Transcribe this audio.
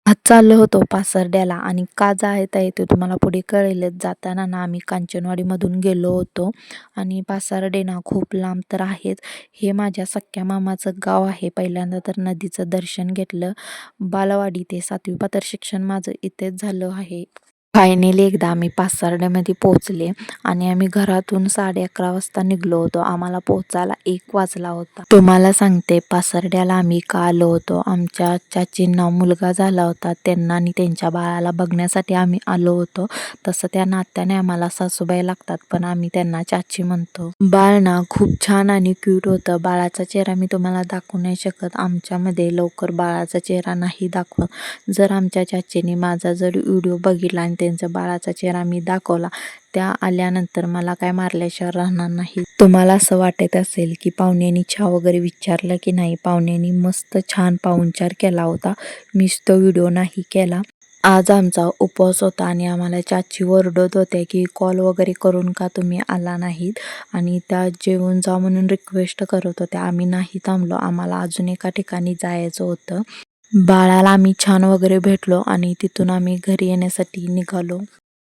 आज चाललो होतो पासर्ड्याला आणि का जात आहे ते तुम्हाला पुढे कळेलच. जाताना ना आम्ही कांचनवाडीमधून गेलो होतो आणि पासर्डे ना खूप लांब तर आहेच. हे माझ्या सख्या मामाचं गाव आहे. पहिल्यांदा तर नदीचं दर्शन घेतलं. बालवाडी ते 7वी पातळ शिक्षण माझं इथेच झालं आहे. फायनली एकदा आम्ही पासर्ड्यामध्ये पोहोचले आणि आम्ही घरातून 11:30 वाजता निघलो होतो. आम्हाला पोहोचायला 1 वाजला होता. तुम्हाला सांगते पासर्ड्याला आम्ही का आलो होतो. आमच्या चाचींना मुलगा झाला होता. त्यांना आणि त्यांच्या बाळाला बघण्यासाठी आम्ही आलो होतो. तसं त्या नात्याने आम्हाला सासूबाई लागतात, पण आम्ही त्यांना चाची म्हणतो. बाळ ना खूप छान आणि क्यूट होतं. बाळाचा चेहरा मी तुम्हाला दाखवू नाही शकत. आमच्यामध्ये लवकर बाळाचा चेहरा नाही दाखवत. जर आमच्या चाचीने माझा जर व्हिडिओ बघितला आणि त्यांचा बाळाचा चेहरा मी दाखवला, त्या आल्यानंतर मला काय मारल्याशिवाय राहणार नाही. तुम्हाला असं वाटत असेल की पाहुण्यांनी चहा वगैरे विचारलं की नाही. पाहुण्यांनी मस्त छान पाहुणचार केला होता. मीच तो व्हिडिओ नाही केला. आज आमचा उपवास होता आणि आम्हाला चाची ओरडत होत्या की कॉल वगैरे करून का तुम्ही आला नाहीत, आणि त्या जेवून जा म्हणून रिक्वेस्ट करत होत्या. आम्ही नाही थांबलो. आम्हाला अजून एका ठिकाणी जायचं होतं. बाळाला आम्ही छान वगैरे भेटलो आणि तिथून आम्ही घरी येण्यासाठी निघालो.